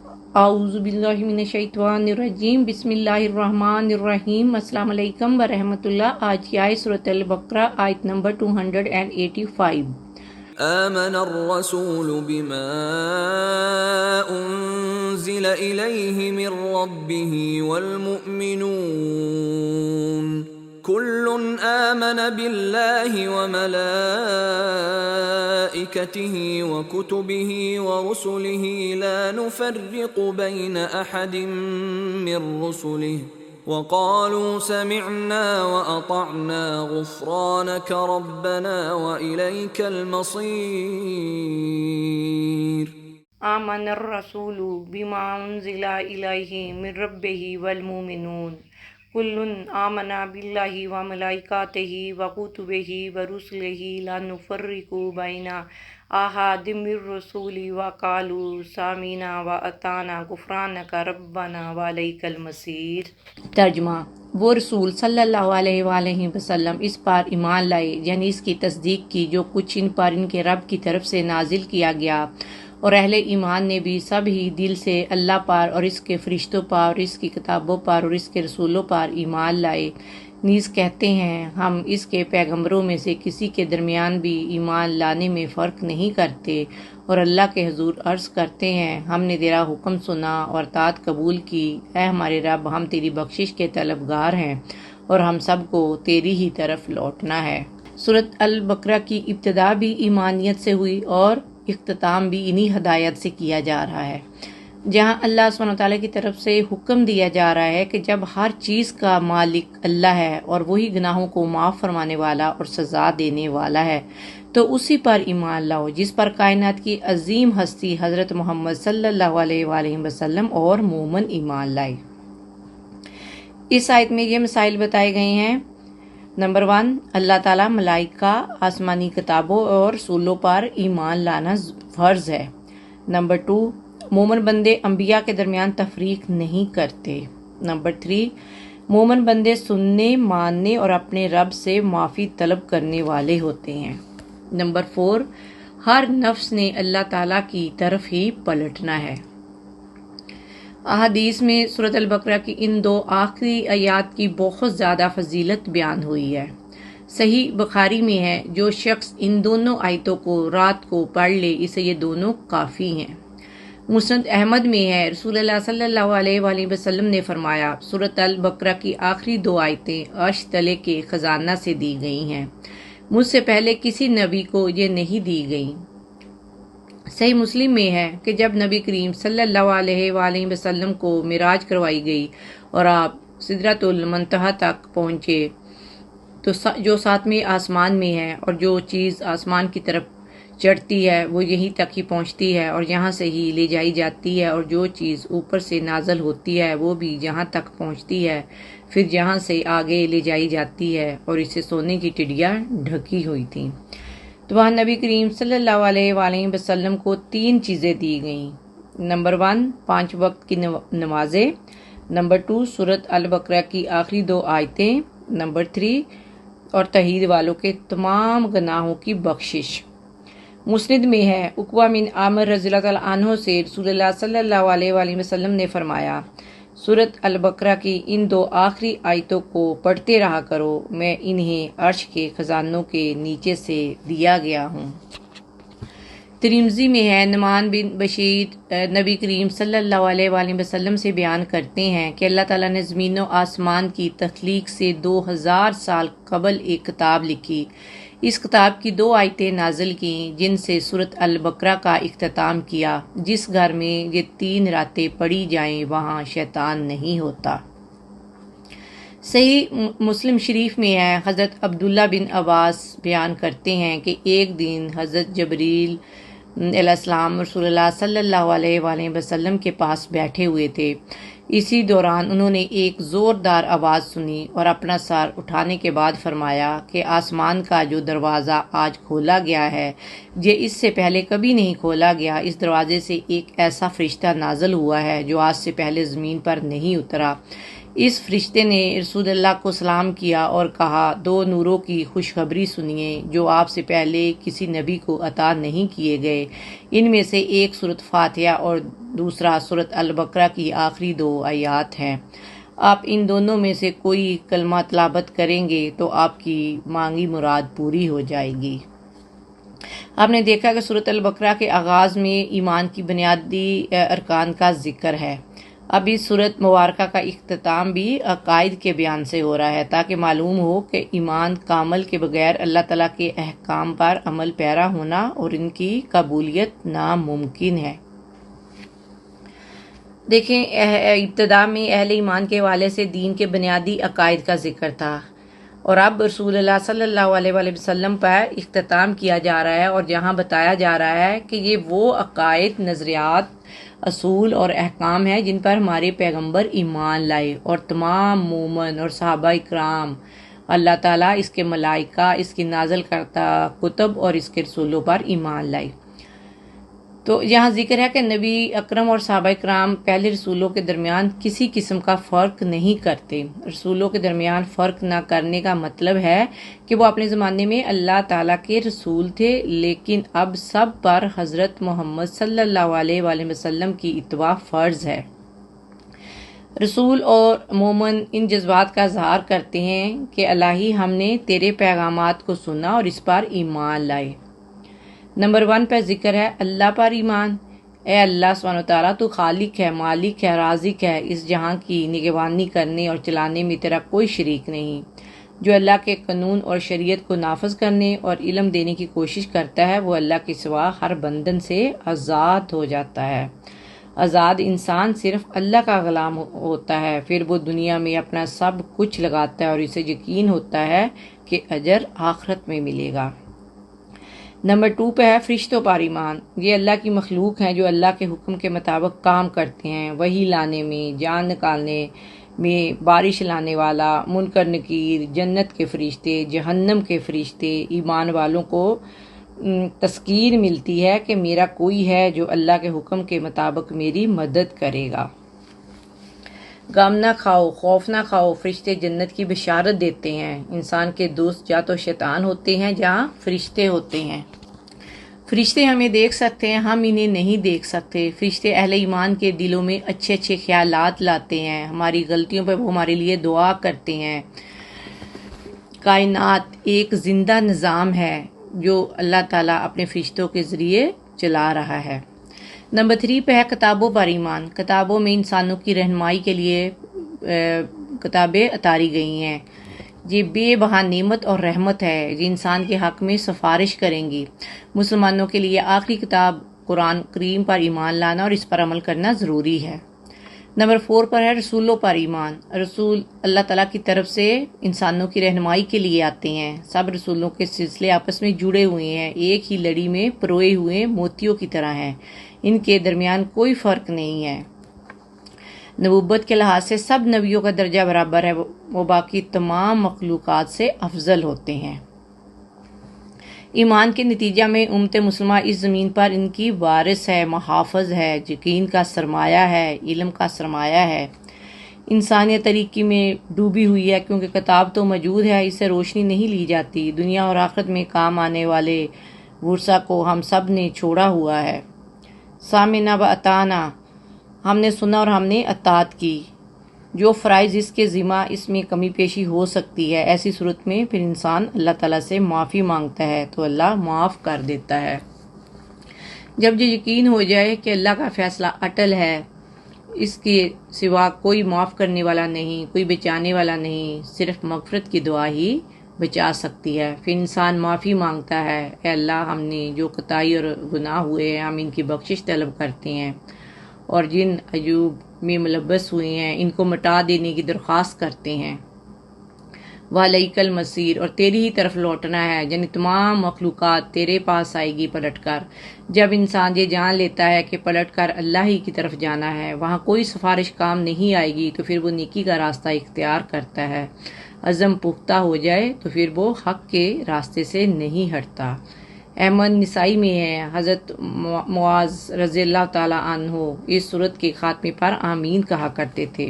اعوذ باللہ من الشیطان الرجیم، بسم اللہ الرحمن الرحیم۔ السلام علیکم ورحمۃ اللہ۔ آج کی آیت سورۃ البقرہ، آیت نمبر 285۔ آمن الرسول بما انزل الیہ من ربہ والمؤمنون كل آمن بالله وملائكته وكتبه ورسله لا نفرق بين أحد من رسله وقالوا سمعنا وأطعنا غفرانك ربنا وإليك المصير۔ آمن الرسول بما انزل الیہ من ربہ والمؤمنون کل آمن باللہ وملائکتہ وکتبہ ورسلہ لا نفرق بین احد من رسلہ وقالوا سمعنا واطعنا غفرانک ربنا والیک المصیر۔ ترجمہ: وہ رسول صلی اللہ علیہ وآلہ وسلم اس پر ایمان لائے، یعنی اس کی تصدیق کی جو کچھ ان پر ان کے رب کی طرف سے نازل کیا گیا، اور اہل ایمان نے بھی سب ہی دل سے اللہ پر اور اس کے فرشتوں پر اور اس کی کتابوں پر اور اس کے رسولوں پر ایمان لائے، نیز کہتے ہیں ہم اس کے پیغمبروں میں سے کسی کے درمیان بھی ایمان لانے میں فرق نہیں کرتے، اور اللہ کے حضور عرض کرتے ہیں ہم نے تیرا حکم سنا اور اطاعت قبول کی، اے ہمارے رب ہم تیری بخشش کے طلبگار ہیں اور ہم سب کو تیری ہی طرف لوٹنا ہے۔ سورۃ البقرہ کی ابتدا بھی ایمانیت سے ہوئی اور اختتام بھی انہی ہدایت سے کیا جا رہا ہے، جہاں اللہ سبحانہ وتعالیٰ کی طرف سے حکم دیا جا رہا ہے کہ جب ہر چیز کا مالک اللہ ہے اور وہی گناہوں کو معاف فرمانے والا اور سزا دینے والا ہے، تو اسی پر ایمان لاؤ جس پر کائنات کی عظیم ہستی حضرت محمد صلی اللہ علیہ وآلہ وسلم اور مومن ایمان لائے۔ اس آیت میں یہ مسائل بتائے گئے ہیں۔ نمبر 1، اللہ تعالیٰ ملائکہ، آسمانی کتابوں اور رسولوں پر ایمان لانا فرض ہے۔ نمبر 2، مومن بندے انبیاء کے درمیان تفریق نہیں کرتے۔ نمبر 3، مومن بندے سننے، ماننے اور اپنے رب سے معافی طلب کرنے والے ہوتے ہیں۔ نمبر 4، ہر نفس نے اللہ تعالیٰ کی طرف ہی پلٹنا ہے۔ احادیث میں سورۃ البقرہ کی ان 2 آخری آیات کی بہت زیادہ فضیلت بیان ہوئی ہے۔ صحیح بخاری میں ہے جو شخص ان دونوں آیتوں کو رات کو پڑھ لے اسے یہ دونوں کافی ہیں۔ مسند احمد میں ہے رسول اللہ صلی اللہ علیہ وآلہ وسلم نے فرمایا سورۃ البقرہ کی آخری 2 آیتیں عرش تلے کے خزانہ سے دی گئی ہیں، مجھ سے پہلے کسی نبی کو یہ نہیں دی گئیں۔ صحیح مسلم میں ہے کہ جب نبی کریم صلی اللہ علیہ وآلہ وسلم کو معراج کروائی گئی اور آپ سدرۃ المنتہا تک پہنچے تو جو 7ویں آسمان میں ہے اور جو چیز آسمان کی طرف چڑھتی ہے وہ یہیں تک ہی پہنچتی ہے اور یہاں سے ہی لے جائی جاتی ہے، اور جو چیز اوپر سے نازل ہوتی ہے وہ بھی جہاں تک پہنچتی ہے پھر جہاں سے آگے لے جائی جاتی ہے، اور اسے سونے کی ٹڈیاں ڈھکی ہوئی تھیں۔ تو وہاں نبی کریم صلی اللہ علیہ وآلہ وسلم کو 3 چیزیں دی گئیں۔ نمبر 1، 5 وقت کی نمازیں۔ نمبر 2، سورۃ البقرہ کی آخری 2 آیتیں۔ نمبر 3، اور توحید والوں کے تمام گناہوں کی بخشش۔ مسند میں ہے عقبہ بن عامر رضی اللہ تعالیٰ عنہ سے رسول اللہ صلی اللہ علیہ وآلہ وسلم نے فرمایا سورۃ البقرہ کی ان 2 آخری آیتوں کو پڑھتے رہا کرو، میں انہیں عرش کے خزانوں کے نیچے سے دیا گیا ہوں۔ ترمذی میں ہے نعمان بن بشیر نبی کریم صلی اللہ علیہ وآلہ وسلم سے بیان کرتے ہیں کہ اللہ تعالیٰ نے زمین و آسمان کی تخلیق سے 2000 سال قبل ایک کتاب لکھی۔ اس کتاب کی 2 آیتیں نازل کیں جن سے سورۃ البقرہ کا اختتام کیا، جس گھر میں یہ 3 راتیں پڑھی جائیں وہاں شیطان نہیں ہوتا۔ صحیح مسلم شریف میں ہے حضرت عبداللہ بن عباس بیان کرتے ہیں کہ ایک دن حضرت جبریل علیہ السلام رسول اللہ صلی اللہ علیہ وآلہ وسلم کے پاس بیٹھے ہوئے تھے۔ اسی دوران انہوں نے ایک زوردار آواز سنی اور اپنا سر اٹھانے کے بعد فرمایا کہ آسمان کا جو دروازہ آج کھولا گیا ہے یہ اس سے پہلے کبھی نہیں کھولا گیا، اس دروازے سے ایک ایسا فرشتہ نازل ہوا ہے جو آج سے پہلے زمین پر نہیں اترا۔ اس فرشتے نے رسول اللہ کو سلام کیا اور کہا، 2 نوروں کی خوشخبری سنیے جو آپ سے پہلے کسی نبی کو عطا نہیں کیے گئے۔ ان میں سے ایک سورۃ فاتحہ اور دوسرا سورۃ البقرہ کی آخری 2 آیات ہیں۔ آپ ان دونوں میں سے کوئی کلمہ تلاوت کریں گے تو آپ کی مانگی مراد پوری ہو جائے گی۔ آپ نے دیکھا کہ سورۃ البقرہ کے آغاز میں ایمان کی بنیادی ارکان کا ذکر ہے۔ اب اس سورۃ مبارکہ کا اختتام بھی عقائد کے بیان سے ہو رہا ہے تاکہ معلوم ہو کہ ایمان کامل کے بغیر اللہ تعالیٰ کے احکام پر عمل پیرا ہونا اور ان کی قبولیت ناممکن ہے۔ دیکھیں، ابتدا میں اہل ایمان کے حوالے سے دین کے بنیادی عقائد کا ذکر تھا، اور اب رسول اللہ صلی اللہ علیہ وآلہ وسلم پر اختتام کیا جا رہا ہے اور جہاں بتایا جا رہا ہے کہ یہ وہ عقائد، نظریات، اصول اور احکام ہیں جن پر ہمارے پیغمبر ایمان لائے اور تمام مومن اور صحابہ اکرام، اللہ تعالیٰ، اس کے ملائکہ، اس کی نازل کرتا کتب اور اس کے رسولوں پر ایمان لائے۔ تو یہاں ذکر ہے کہ نبی اکرم اور صحابہ کرام پہلے رسولوں کے درمیان کسی قسم کا فرق نہیں کرتے۔ رسولوں کے درمیان فرق نہ کرنے کا مطلب ہے کہ وہ اپنے زمانے میں اللہ تعالیٰ کے رسول تھے، لیکن اب سب پر حضرت محمد صلی اللہ علیہ وآلہ وسلم کی اتباع فرض ہے۔ رسول اور مومن ان جذبات کا اظہار کرتے ہیں کہ الہی، ہم نے تیرے پیغامات کو سنا اور اس پر ایمان لائے۔ نمبر 1 پہ ذکر ہے اللہ پر ایمان۔ اے اللہ سبحانہ وتعالیٰ، تو خالق ہے، مالک ہے، رازق ہے، اس جہاں کی نگہبانی کرنے اور چلانے میں تیرا کوئی شریک نہیں۔ جو اللہ کے قانون اور شریعت کو نافذ کرنے اور علم دینے کی کوشش کرتا ہے وہ اللہ کے سوا ہر بندن سے آزاد ہو جاتا ہے۔ آزاد انسان صرف اللہ کا غلام ہوتا ہے، پھر وہ دنیا میں اپنا سب کچھ لگاتا ہے اور اسے یقین ہوتا ہے کہ اجر آخرت میں ملے گا۔ نمبر 2 پہ ہے فرشتوں پر ایمان۔ یہ اللہ کی مخلوق ہیں جو اللہ کے حکم کے مطابق کام کرتے ہیں، وحی لانے میں، جان نکالنے میں، بارش لانے والا، منکر نکیر، جنت کے فرشتے، جہنم کے فرشتے۔ ایمان والوں کو تذکیر ملتی ہے کہ میرا کوئی ہے جو اللہ کے حکم کے مطابق میری مدد کرے گا۔ غم نہ کھاؤ، خوف نہ کھاؤ، فرشتے جنت کی بشارت دیتے ہیں۔ انسان کے دوست یا تو شیطان ہوتے ہیں جہاں فرشتے ہوتے ہیں۔ فرشتے ہمیں دیکھ سکتے ہیں، ہم انہیں نہیں دیکھ سکتے۔ فرشتے اہل ایمان کے دلوں میں اچھے اچھے خیالات لاتے ہیں، ہماری غلطیوں پہ وہ ہمارے لیے دعا کرتے ہیں۔ کائنات ایک زندہ نظام ہے جو اللہ تعالیٰ اپنے فرشتوں کے ذریعے چلا رہا ہے۔ نمبر 3 پہ ہے کتابوں پر ایمان۔ کتابوں میں انسانوں کی رہنمائی کے لیے کتابیں اتاری گئی ہیں۔ یہ بے بہا نعمت اور رحمت ہے، یہ انسان کے حق میں سفارش کریں گی۔ مسلمانوں کے لیے آخری کتاب قرآن کریم پر ایمان لانا اور اس پر عمل کرنا ضروری ہے۔ نمبر 4 پر ہے رسولوں پر ایمان۔ رسول اللہ تعالیٰ کی طرف سے انسانوں کی رہنمائی کے لیے آتے ہیں۔ سب رسولوں کے سلسلے آپس میں جڑے ہوئے ہیں، ایک ہی لڑی میں پروئے ہوئے موتیوں کی طرح ہیں، ان کے درمیان کوئی فرق نہیں ہے۔ نبوت کے لحاظ سے سب نبیوں کا درجہ برابر ہے، وہ باقی تمام مخلوقات سے افضل ہوتے ہیں۔ ایمان کے نتیجہ میں امت مسلمہ اس زمین پر ان کی وارث ہے، محافظ ہے، یقین کا سرمایہ ہے، علم کا سرمایہ ہے۔ انسانیت تاریکی میں ڈوبی ہوئی ہے کیونکہ کتاب تو موجود ہے، اس سے روشنی نہیں لی جاتی۔ دنیا اور آخرت میں کام آنے والے ورثہ کو ہم سب نے چھوڑا ہوا ہے۔ سامعنا و اطعنا، ہم نے سنا اور ہم نے اطاعت کی۔ جو فرائض اس کے ذمہ، اس میں کمی پیشی ہو سکتی ہے، ایسی صورت میں پھر انسان اللہ تعالیٰ سے معافی مانگتا ہے تو اللہ معاف کر دیتا ہے۔ جب یہ یقین ہو جائے کہ اللہ کا فیصلہ اٹل ہے، اس کے سوا کوئی معاف کرنے والا نہیں، کوئی بچانے والا نہیں، صرف مغفرت کی دعا ہی بچا سکتی ہے، پھر انسان معافی مانگتا ہے، اے اللہ، ہم نے جو کوتاہی اور گناہ ہوئے ہیں ہم ان کی بخشش طلب کرتے ہیں، اور جن عیوب میں ملبس ہوئے ہیں ان کو مٹا دینے کی درخواست کرتے ہیں۔ وَعَلَيْكَ الْمَصِيرُ، اور تیری ہی طرف لوٹنا ہے، یعنی تمام مخلوقات تیرے پاس آئے گی پلٹ کر۔ جب انسان یہ جان لیتا ہے کہ پلٹ کر اللہ ہی کی طرف جانا ہے، وہاں کوئی سفارش کام نہیں آئے گی، تو پھر وہ نیکی کا راستہ اختیار کرتا ہے۔ عزم پختہ ہو جائے تو پھر وہ حق کے راستے سے نہیں ہٹتا۔ احمد نسائی میں ہے، حضرت معاذ رضی اللہ تعالیٰ عنہ اس سورت کے خاتمے پر آمین کہا کرتے تھے۔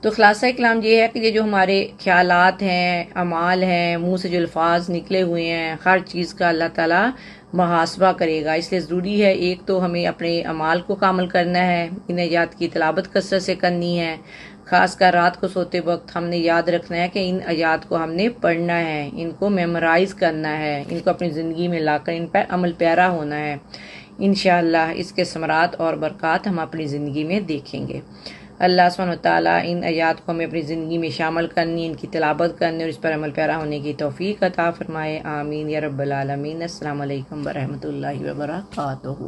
تو خلاصہ کلام یہ ہے کہ یہ جو ہمارے خیالات ہیں، اعمال ہیں، منہ سے جو الفاظ نکلے ہوئے ہیں، ہر چیز کا اللہ تعالیٰ محاسبہ کرے گا۔ اس لیے ضروری ہے ایک تو ہمیں اپنے اعمال کو کامل کرنا ہے، ان آیات کی تلاوت کثرت سے کرنی ہے، خاص کر رات کو سوتے وقت ہم نے یاد رکھنا ہے کہ ان آیات کو ہم نے پڑھنا ہے، ان کو میمورائز کرنا ہے، ان کو اپنی زندگی میں لا کر ان پر عمل پیرا ہونا ہے۔ انشاءاللہ اس کے ثمرات اور برکات ہم اپنی زندگی میں دیکھیں گے۔ اللہ سبحانہ وتعالیٰ ان آیات کو ہمیں اپنی زندگی میں شامل کرنی، ان کی تلاوت کرنے اور اس پر عمل پیرا ہونے کی توفیق عطا فرمائے۔ آمین یا رب العالمین۔ السلام علیکم ورحمۃ اللہ وبرکاتہ۔